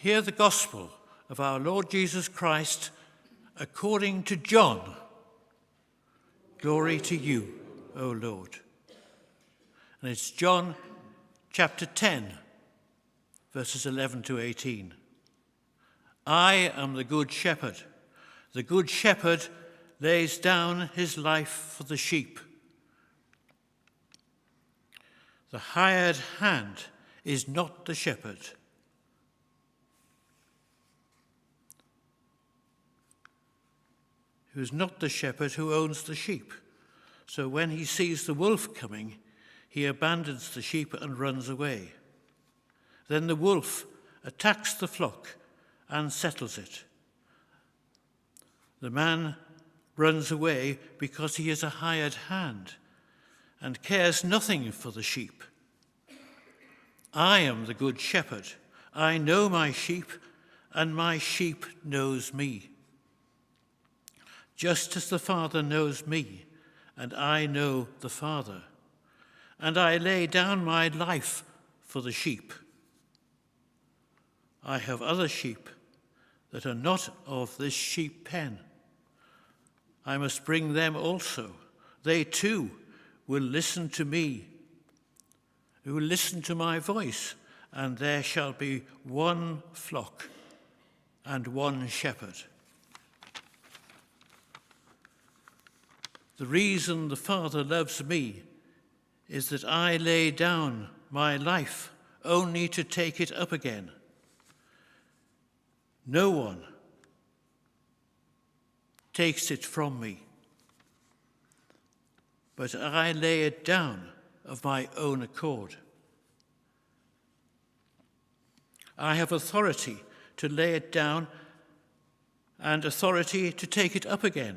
Hear the gospel of our Lord Jesus Christ according to John. Glory to you, O Lord. And it's John chapter 10, verses 11 to 18. I am the good shepherd. The good shepherd lays down his life for the sheep. The hired hand is not the shepherd. Who is not the shepherd who owns the sheep. So when he sees the wolf coming, he abandons the sheep and runs away. Then the wolf attacks the flock and settles it. The man runs away because he is a hired hand and cares nothing for the sheep. I am the good shepherd. I know my sheep, and my sheep knows me. Just as the Father knows me, and I know the Father, and I lay down my life for the sheep. I have other sheep that are not of this sheep pen. I must bring them also. They too will listen to me, who will listen to my voice, and there shall be one flock and one shepherd. The reason the Father loves me is that I lay down my life only to take it up again. No one takes it from me, but I lay it down of my own accord. I have authority to lay it down and authority to take it up again.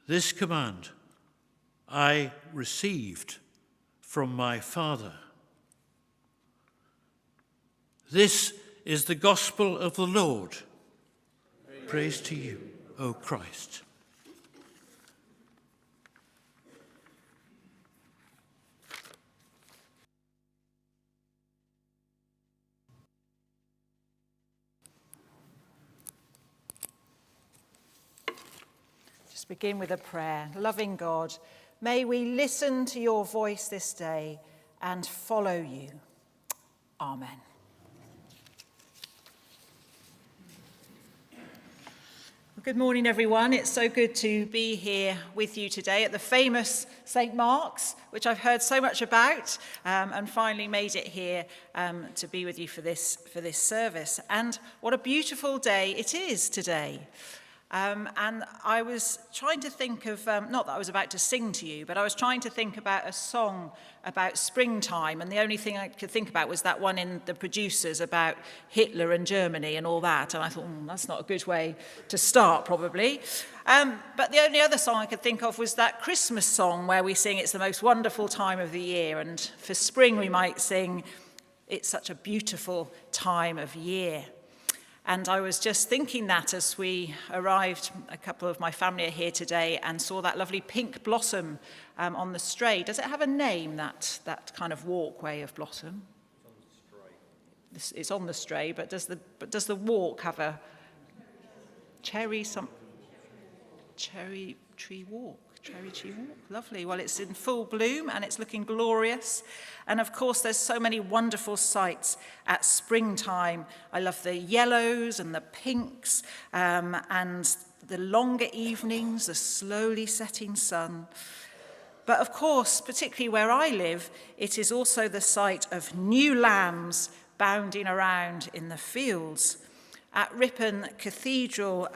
This command I received from my Father. This is the gospel of the Lord. Praise to you, O Christ. Just begin with a prayer. Loving God, may we listen to your voice this day and follow you. Amen. Good morning, everyone. It's so good to be here with you today at the famous St. Mark's, which I've heard so much about, and finally made it here to be with you for this service. And what a beautiful day it is today. And I was trying to think of, not that I was about to sing to you, but I was trying to think about a song about springtime, and the only thing I could think about was that one in The Producers about Hitler and Germany and all that, and I thought, that's not a good way to start, probably. But the only other song I could think of was that Christmas song where we sing, it's the most wonderful time of the year, and for spring we might sing, it's such a beautiful time of year. And I was just thinking that as we arrived, a couple of my family are here today, and saw that lovely pink blossom on the Stray. Does it have a name, that kind of walkway of blossom? It's on the Stray, but does the walk have a cherry tree walk? Cherry tree walk, lovely. Well, it's in full bloom and it's looking glorious. And of course, there's so many wonderful sights at springtime. I love the yellows and the pinks and the longer evenings, the slowly setting sun. But of course, particularly where I live, it is also the sight of new lambs bounding around in the fields. At Ripon Cathedral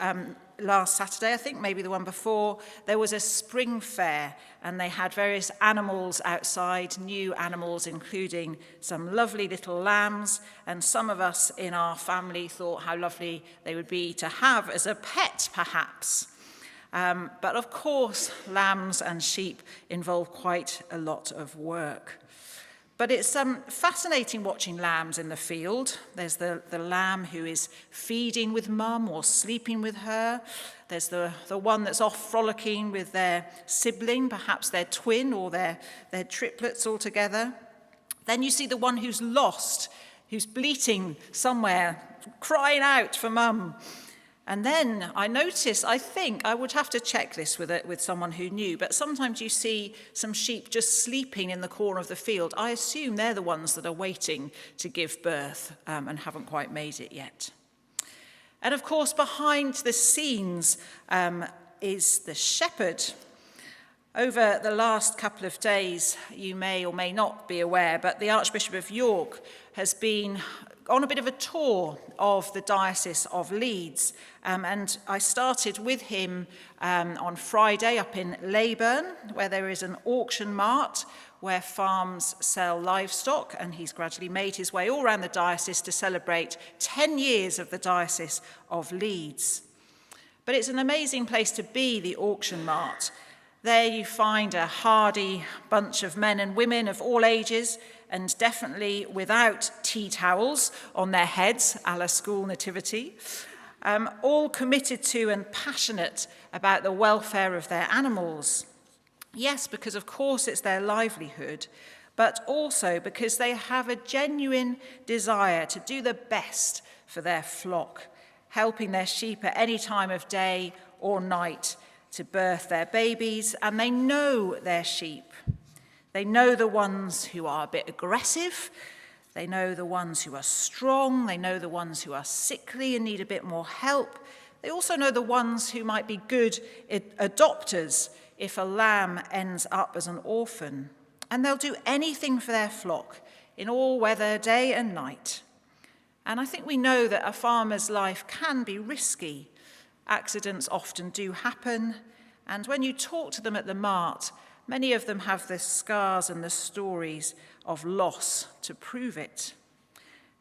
last Saturday, I think maybe the one before, there was a spring fair, and they had various animals outside, new animals, including some lovely little lambs, and some of us in our family thought how lovely they would be to have as a pet, perhaps. But of course, lambs and sheep involve quite a lot of work. But it's fascinating watching lambs in the field. There's the lamb who is feeding with mum or sleeping with her. There's the one that's off frolicking with their sibling, perhaps their twin or their triplets all together. Then you see the one who's lost, who's bleating somewhere, crying out for mum. And then I think, I would have to check this with someone who knew, but sometimes you see some sheep just sleeping in the corner of the field. I assume they're the ones that are waiting to give birth and haven't quite made it yet. And of course, behind the scenes is the shepherd. Over the last couple of days, you may or may not be aware, but the Archbishop of York has been on a bit of a tour of the Diocese of Leeds. And I started with him on Friday up in Leyburn, where there is an auction mart where farms sell livestock, and he's gradually made his way all around the diocese to celebrate 10 years of the Diocese of Leeds. But it's an amazing place to be, the auction mart. There you find a hardy bunch of men and women of all ages, and definitely without tea towels on their heads, a la school nativity, all committed to and passionate about the welfare of their animals. Yes, because of course it's their livelihood, but also because they have a genuine desire to do the best for their flock, helping their sheep at any time of day or night to birth their babies, and they know their sheep. They know the ones who are a bit aggressive, they know the ones who are strong, they know the ones who are sickly and need a bit more help. They also know the ones who might be good adopters if a lamb ends up as an orphan. And they'll do anything for their flock in all weather, day and night. And I think we know that a farmer's life can be risky. Accidents often do happen, and when you talk to them at the mart, many of them have the scars and the stories of loss to prove it.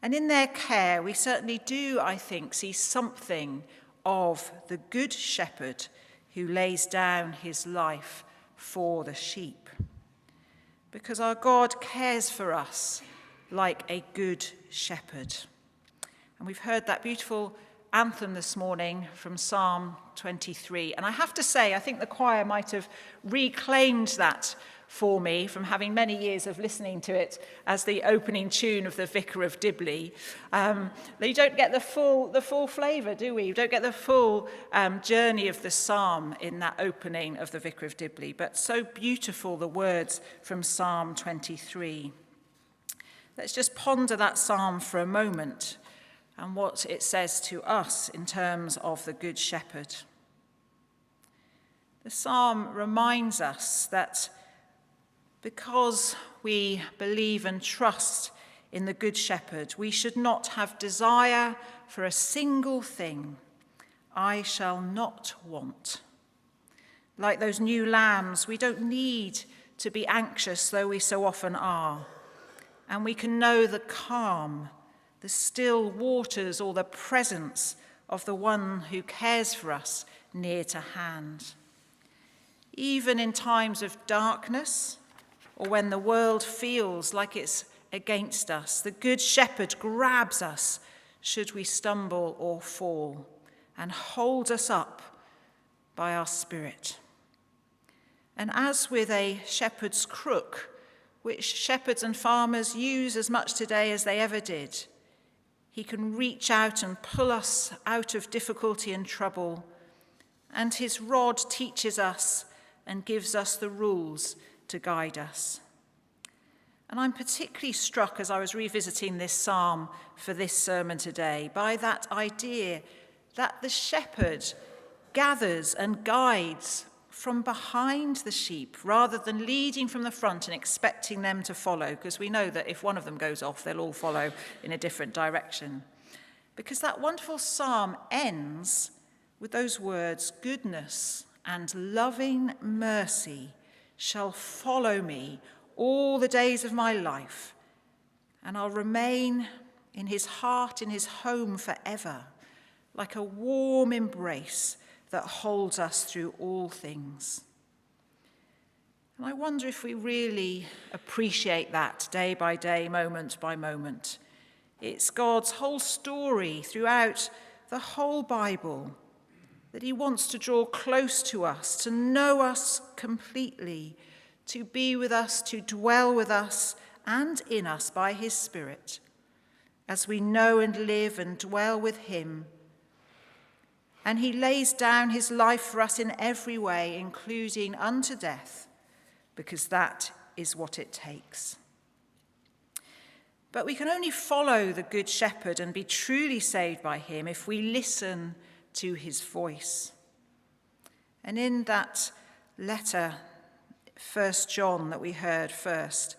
And in their care, we certainly do, I think, see something of the good shepherd who lays down his life for the sheep. Because our God cares for us like a good shepherd. And we've heard that beautiful anthem this morning from Psalm 23. And I have to say, I think the choir might have reclaimed that for me from having many years of listening to it as the opening tune of the Vicar of Dibley. You don't get the full flavour, do we? You don't get the full journey of the psalm in that opening of the Vicar of Dibley. But so beautiful, the words from Psalm 23. Let's just ponder that psalm for a moment and what it says to us in terms of the Good Shepherd. The psalm reminds us that because we believe and trust in the Good Shepherd, we should not have desire for a single thing. I shall not want. Like those new lambs, we don't need to be anxious, though we so often are. And we can know the calm, the still waters, or the presence of the one who cares for us near to hand. Even in times of darkness, or when the world feels like it's against us, the Good Shepherd grabs us should we stumble or fall, and holds us up by our spirit. And as with a shepherd's crook, which shepherds and farmers use as much today as they ever did, he can reach out and pull us out of difficulty and trouble, and his rod teaches us and gives us the rules to guide us. And I'm particularly struck as I was revisiting this psalm for this sermon today by that idea that the shepherd gathers and guides from behind the sheep rather than leading from the front and expecting them to follow, because we know that if one of them goes off, they'll all follow in a different direction. Because that wonderful psalm ends with those words, goodness and loving mercy shall follow me all the days of my life, and I'll remain in his heart, in his home forever, like a warm embrace that holds us through all things. And I wonder if we really appreciate that day by day, moment by moment. It's God's whole story throughout the whole Bible, that he wants to draw close to us, to know us completely, to be with us, to dwell with us, and in us by his Spirit, as we know and live and dwell with him. And he lays down his life for us in every way, including unto death, because that is what it takes. But we can only follow the Good Shepherd and be truly saved by him if we listen to his voice. And in that letter, 1 John, that we heard first,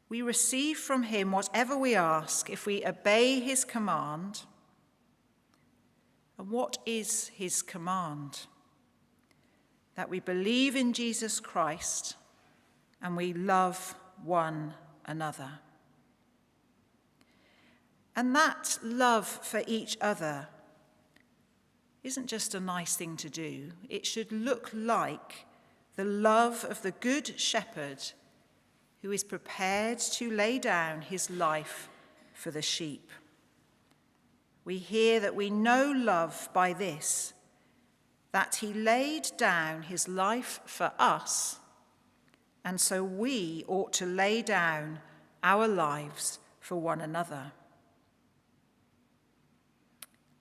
we receive from him whatever we ask if we obey his command. And what is his command? That we believe in Jesus Christ and we love one another. And that love for each other isn't just a nice thing to do. It should look like the love of the Good Shepherd who is prepared to lay down his life for the sheep. We hear that we know love by this, that he laid down his life for us, and so we ought to lay down our lives for one another.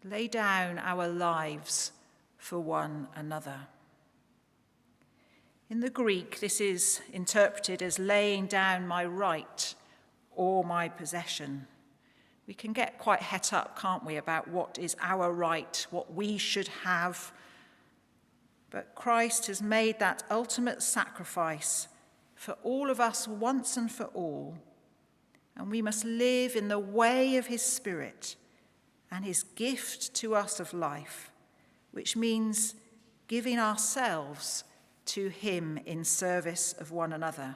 Lay down our lives for one another. In the Greek, this is interpreted as laying down my right or my possession. We can get quite het up, can't we, about what is our right, what we should have. But Christ has made that ultimate sacrifice for all of us once and for all. And we must live in the way of his Spirit and his gift to us of life, which means giving ourselves to him in service of one another.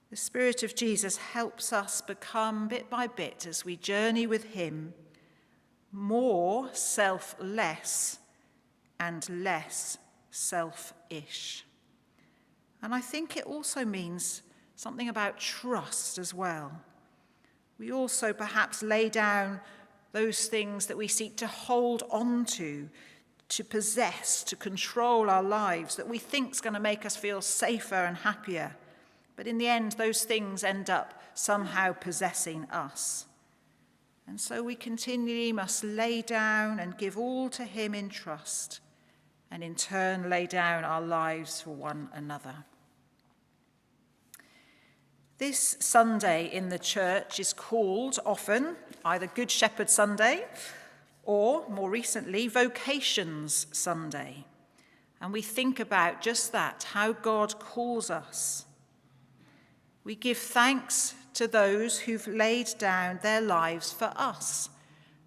The Spirit of Jesus helps us become, bit by bit, as we journey with him, more selfless and less selfish. And I think it also means something about trust as well. We also perhaps lay down those things that we seek to hold on to possess, to control our lives, that we think is going to make us feel safer and happier. But in the end, those things end up somehow possessing us. And so we continually must lay down and give all to him in trust, and in turn lay down our lives for one another. This Sunday in the church is called often either Good Shepherd Sunday or, more recently, Vocations Sunday. And we think about just that, how God calls us. We give thanks to those who've laid down their lives for us.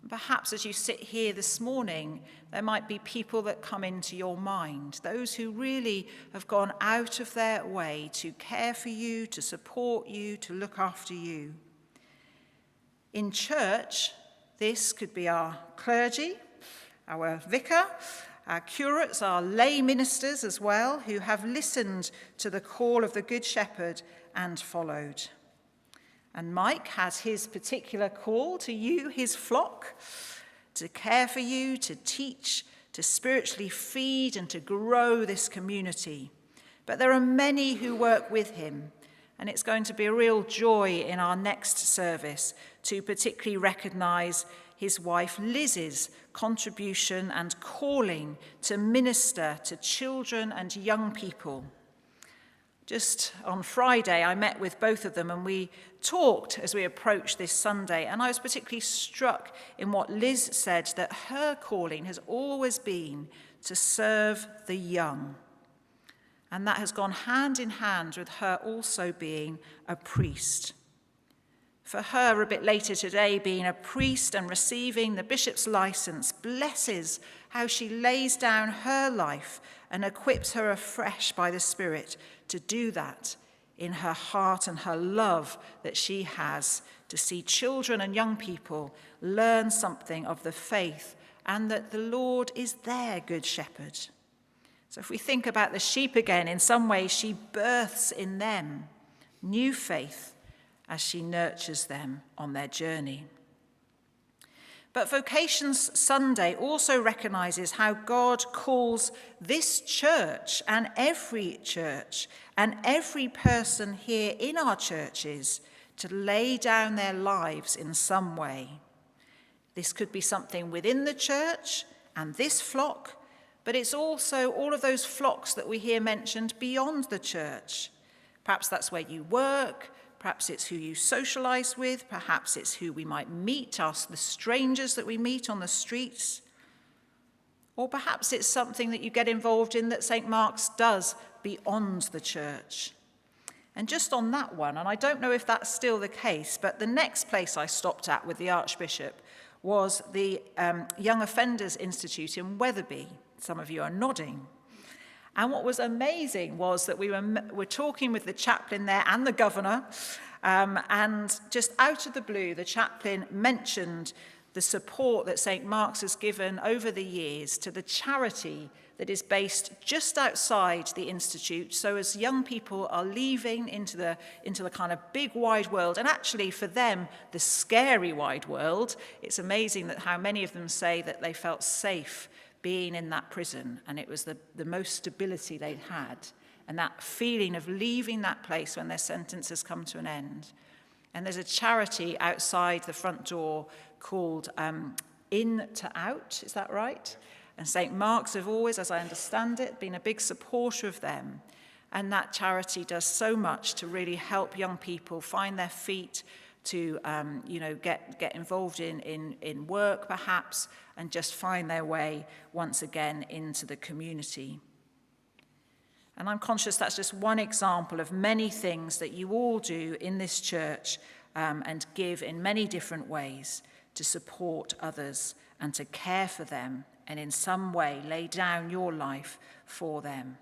Perhaps as you sit here this morning, there might be people that come into your mind, those who really have gone out of their way to care for you, to support you, to look after you. In church, this could be our clergy, our vicar, our curates, our lay ministers as well, who have listened to the call of the Good Shepherd and followed. And Mike has his particular call to you, his flock, to care for you, to teach, to spiritually feed and to grow this community. But there are many who work with him, and it's going to be a real joy in our next service to particularly recognise his wife Liz's contribution and calling to minister to children and young people. Just on Friday, I met with both of them and we talked as we approached this Sunday, and I was particularly struck in what Liz said, that her calling has always been to serve the young. And that has gone hand in hand with her also being a priest. For her, a bit later today, being a priest and receiving the bishop's license blesses how she lays down her life and equips her afresh by the Spirit to do that in her heart and her love that she has to see children and young people learn something of the faith and that the Lord is their good shepherd. So if we think about the sheep again, in some ways she births in them new faith as she nurtures them on their journey. But Vocations Sunday also recognises how God calls this church and every person here in our churches to lay down their lives in some way. This could be something within the church and this flock, but it's also all of those flocks that we hear mentioned beyond the church. Perhaps that's where you work, perhaps it's who you socialise with, perhaps it's who we might meet, the strangers that we meet on the streets. Or perhaps it's something that you get involved in that St. Mark's does beyond the church. And just on that one, and I don't know if that's still the case, but the next place I stopped at with the Archbishop was the Young Offenders Institute in Wetherby. Some of you are nodding. And what was amazing was that we were talking with the chaplain there and the governor, and just out of the blue, the chaplain mentioned the support that St. Mark's has given over the years to the charity that is based just outside the institute. So as young people are leaving into the kind of big wide world, and actually for them, the scary wide world, it's amazing that how many of them say that they felt safe being in that prison, and it was the most stability they'd had, and that feeling of leaving that place when their sentence has come to an end. And there's a charity outside the front door called In to Out, is that right? And St. Mark's have always, as I understand it, been a big supporter of them. And that charity does so much to really help young people find their feet, to get involved in work perhaps, and just find their way once again into the community. And I'm conscious that's just one example of many things that you all do in this church and give in many different ways to support others and to care for them and in some way lay down your life for them.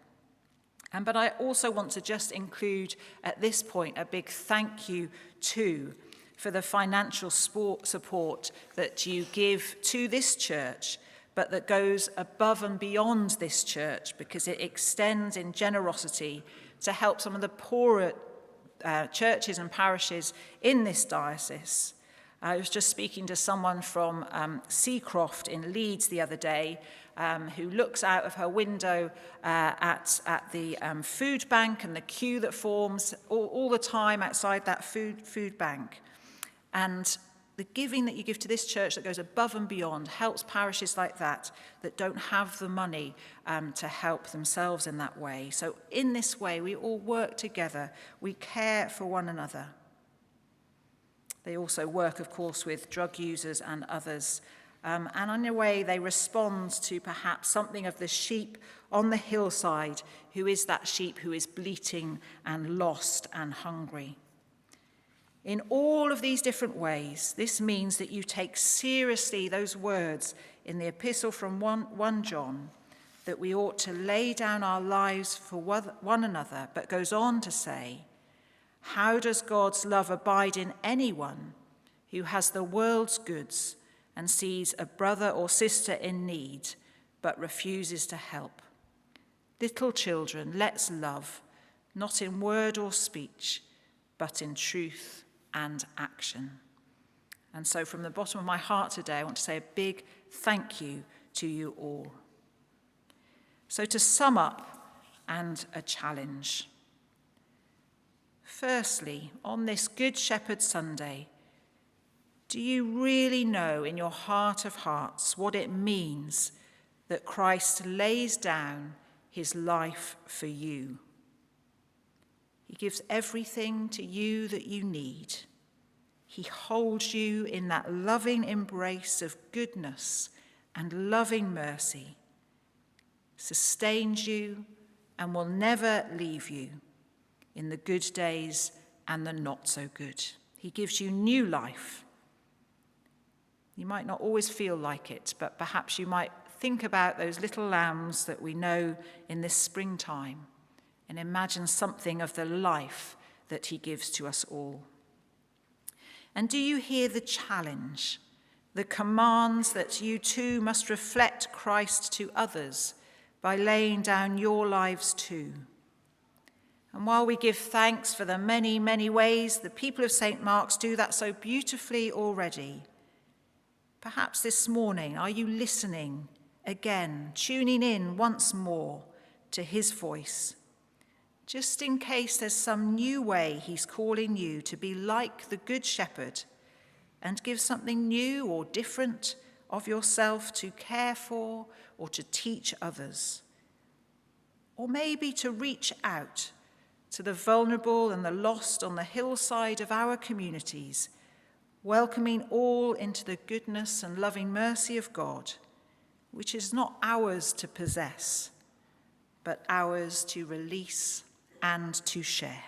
But I also want to just include at this point a big thank you too for the financial support that you give to this church, but that goes above and beyond this church because it extends in generosity to help some of the poorer churches and parishes in this diocese. I was just speaking to someone from Seacroft in Leeds the other day who looks out of her window at the food bank and the queue that forms all the time outside that food bank. And the giving that you give to this church that goes above and beyond helps parishes like that don't have the money to help themselves in that way. So in this way, we all work together. We care for one another. They also work, of course, with drug users and others. And in a way, they respond to perhaps something of the sheep on the hillside, who is that sheep who is bleating and lost and hungry. In all of these different ways, this means that you take seriously those words in the epistle from 1 John, that we ought to lay down our lives for one another, but goes on to say, how does God's love abide in anyone who has the world's goods and sees a brother or sister in need, but refuses to help? Little children, let's love, not in word or speech, but in truth and action. And so from the bottom of my heart today, I want to say a big thank you to you all. So to sum up, and a challenge. Firstly, on this Good Shepherd Sunday, do you really know in your heart of hearts what it means that Christ lays down his life for you? He gives everything to you that you need. He holds you in that loving embrace of goodness and loving mercy, sustains you and will never leave you in the good days and the not so good. He gives you new life. You might not always feel like it, but perhaps you might think about those little lambs that we know in this springtime and imagine something of the life that he gives to us all. And do you hear the challenge, the commands that you too must reflect Christ to others by laying down your lives too? And while we give thanks for the many, many ways the people of St. Mark's do that so beautifully already, Perhaps this morning, are you listening again, tuning in once more to his voice? Just in case there's some new way he's calling you to be like the Good Shepherd and give something new or different of yourself to care for or to teach others. Or maybe to reach out to the vulnerable and the lost on the hillside of our communities, welcoming all into the goodness and loving mercy of God, which is not ours to possess, but ours to release and to share.